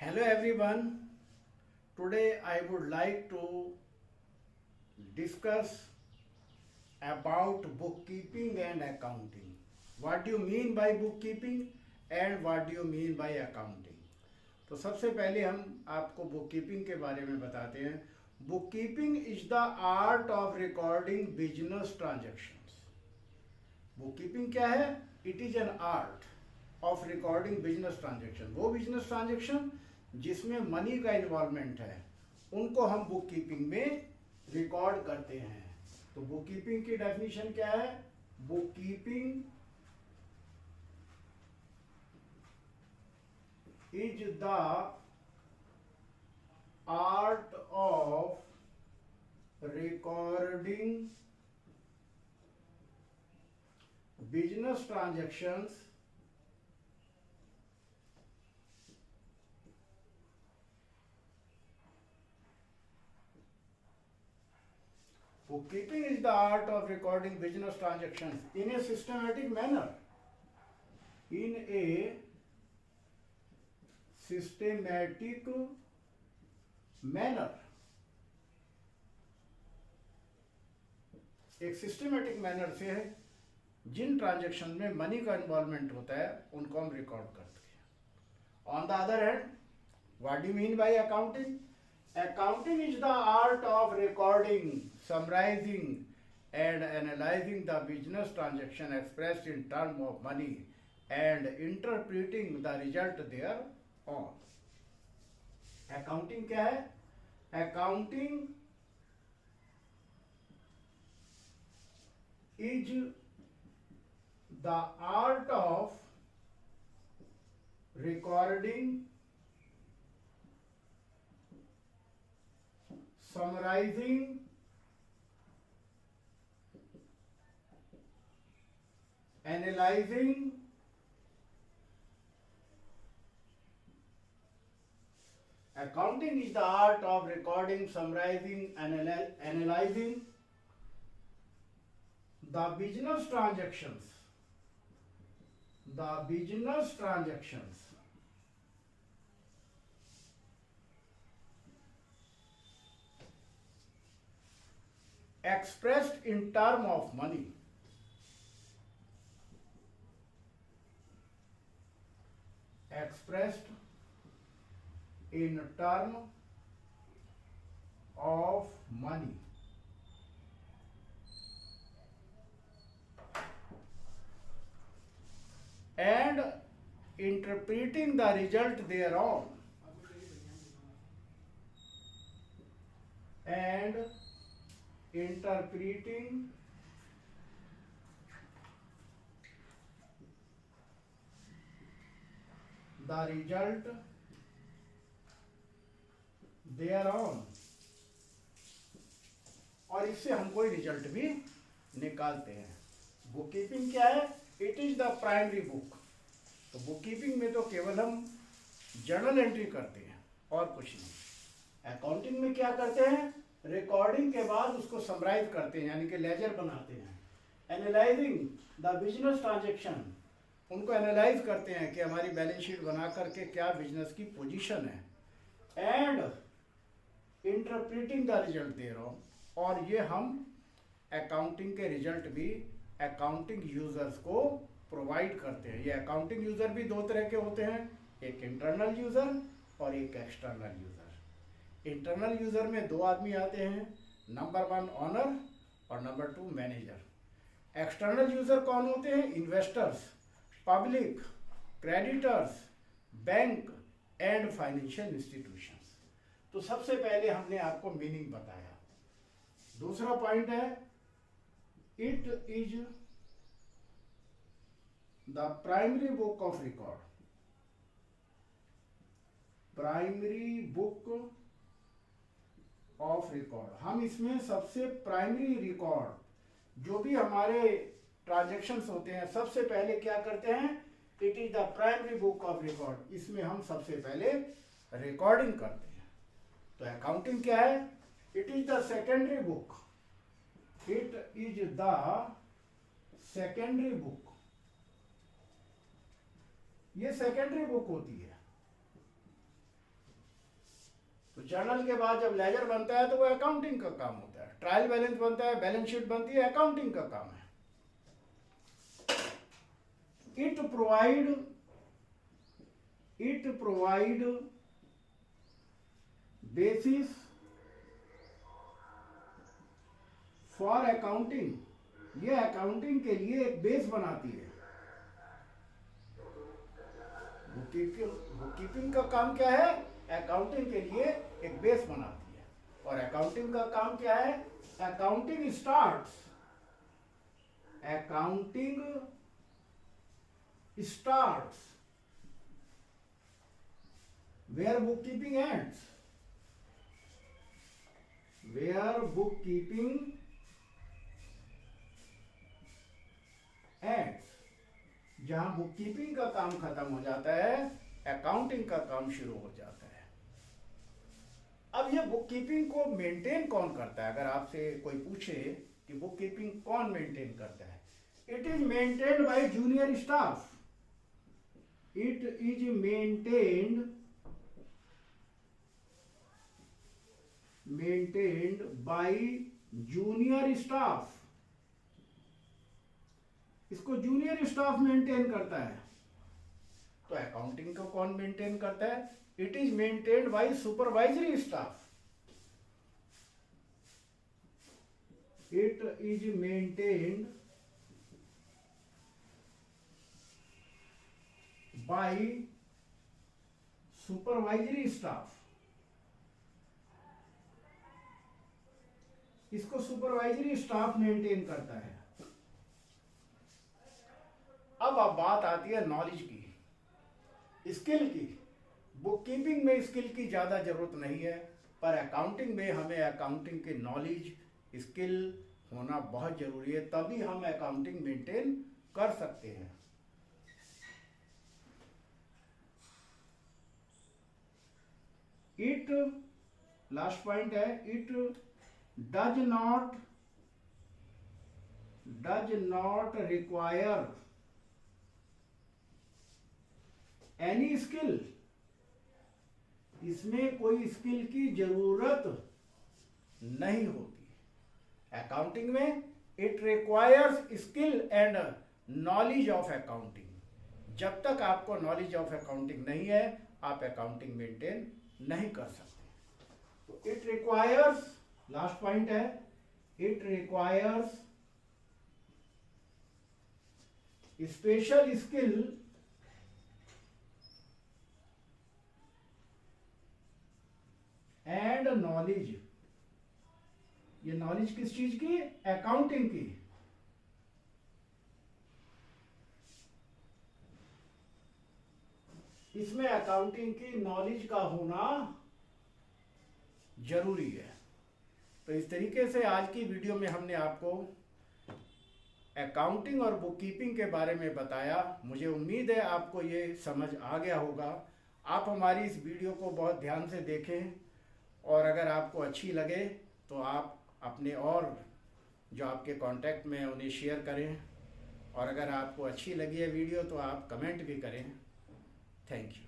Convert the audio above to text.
Hello everyone. Today I would like to discuss about bookkeeping and accounting. What do you mean by bookkeeping and what do you mean by accounting? तो सबसे पहले हम आपको bookkeeping के बारे में बताते हैं. Bookkeeping is the art of recording business transactions. Bookkeeping क्या है? It is an art of recording business transaction. वो बिजनेस ट्रांजैक्शन जिसमें मनी का इन्वॉल्वमेंट है उनको हम बुक कीपिंग में रिकॉर्ड करते हैं. तो बुक कीपिंग की डेफिनेशन क्या है? Book keeping is the art of recording business transactions Bookkeeping is the art of recording business transactions in a systematic manner. In a systematic manner. एक systematic manner से जिन transaction में money का involvement होता है उनको हम रिकॉर्ड करते हैं. On the other hand, what do you mean by accounting? Accounting is the art of recording, summarizing and analyzing the business transaction expressed in terms of money and interpreting the result thereon. Accounting क्या है? Accounting is the art of recording, summarizing analyzing accounting is the art of recording, summarizing, analyzing the business transactions expressed in term of money expressed in term of money and interpreting the result thereon and interpreting the result thereon. और इससे हम कोई result भी निकालते हैं. Book keeping क्या है? It is the primary book. तो बुक कीपिंग में तो केवल हम जर्नल एंट्री करते हैं और कुछ नहीं. अकाउंटिंग में क्या करते हैं? रिकॉर्डिंग के बाद उसको समराइज करते हैं, यानी कि लेजर बनाते हैं. एनालाइजिंग द बिजनेस ट्रांजैक्शन, उनको एनालाइज करते हैं कि हमारी बैलेंस शीट बना करके क्या बिजनेस की पोजीशन है. एंड इंटरप्रेटिंग द रिजल्ट देयरऑन, और ये हम अकाउंटिंग के रिजल्ट भी अकाउंटिंग यूजर्स को प्रोवाइड करते हैं. ये अकाउंटिंग यूजर भी दो तरह के होते हैं, एक इंटरनल यूजर और एक एक्सटर्नल यूजर. इंटरनल यूजर में दो आदमी आते हैं, नंबर 1 ऑनर और नंबर 2 मैनेजर. एक्सटर्नल यूजर कौन होते हैं? Investors, public, creditors, bank and financial institutions. तो सबसे पहले हमने आपको मीनिंग बताया. दूसरा पॉइंट है, it is the primary book of record. Primary book of record, हम इसमें सबसे प्राइमरी रिकॉर्ड जो भी हमारे ट्रांजैक्शंस होते हैं सबसे पहले क्या करते हैं? It is the primary book of record. इसमें हम सबसे पहले रिकॉर्डिंग करते हैं. तो अकाउंटिंग क्या है? It is the secondary book. It is the secondary book. ये सेकेंडरी बुक होती है. जर्नल के बाद जब लेजर बनता है तो वो अकाउंटिंग का काम होता है। ट्रायल बैलेंस बनता है, बैलेंस शीट बनती है, अकाउंटिंग का काम है। It provide basis for accounting, ये अकाउंटिंग के लिए एक बेस बनाती है। बुककीपिंग का काम क्या है? अकाउंटिंग के लिए एक बेस बनाती है। और अकाउंटिंग का काम क्या है? Accounting starts where bookkeeping ends. जहां बुककीपिंग का काम खत्म हो जाता है, अकाउंटिंग का काम शुरू हो जाता है। अब ये बुककीपिंग को मेंटेन कौन करता है? अगर आपसे कोई पूछे कि बुककीपिंग कौन मेंटेन करता है, it is maintained by junior staff. It is maintained by junior staff. इसको जूनियर स्टाफ मेंटेन करता है। तो अकाउंटिंग को कौन मेंटेन करता है? It is maintained by supervisory staff. It is maintained by supervisory staff. इसको सुपरवाइजरी स्टाफ मेंटेन करता है। अब बात आती है नॉलेज की, स्किल की। बुककीपिंग में स्किल की ज़्यादा जरूरत नहीं है, पर अकाउंटिंग में हमें अकाउंटिंग के नॉलेज, स्किल होना बहुत जरूरी है, तभी हम अकाउंटिंग मेंटेन कर सकते हैं। इट, लास्ट पॉइंट है, it does not require any skill. इसमें कोई स्किल की जरूरत नहीं होती। अकाउंटिंग में it requires skill and knowledge of accounting. जब तक आपको नॉलेज ऑफ अकाउंटिंग नहीं है, आप अकाउंटिंग मेंटेन नहीं कर सकते। तो इट रिक्वायर्स, लास्ट पॉइंट है, it requires special skill and knowledge. ये नॉलेज किस चीज की? अकाउंटिंग की। इसमें अकाउंटिंग की नॉलेज का होना जरूरी है। तो इस तरीके से आज की वीडियो में हमने आपको अकाउंटिंग और बुककीपिंग के बारे में बताया। मुझे उम्मीद है आपको ये समझ आ गया होगा। आप हमारी इस वीडियो को बहुत ध्यान से देखें, और अगर आपको अच्छी लगे तो आप अपने और जो आपके कांटेक्ट में हैं उन्हें शेयर करें। और अगर आपको अच्छी लगी है वीडियो तो आप कमेंट भी करें। Thank you.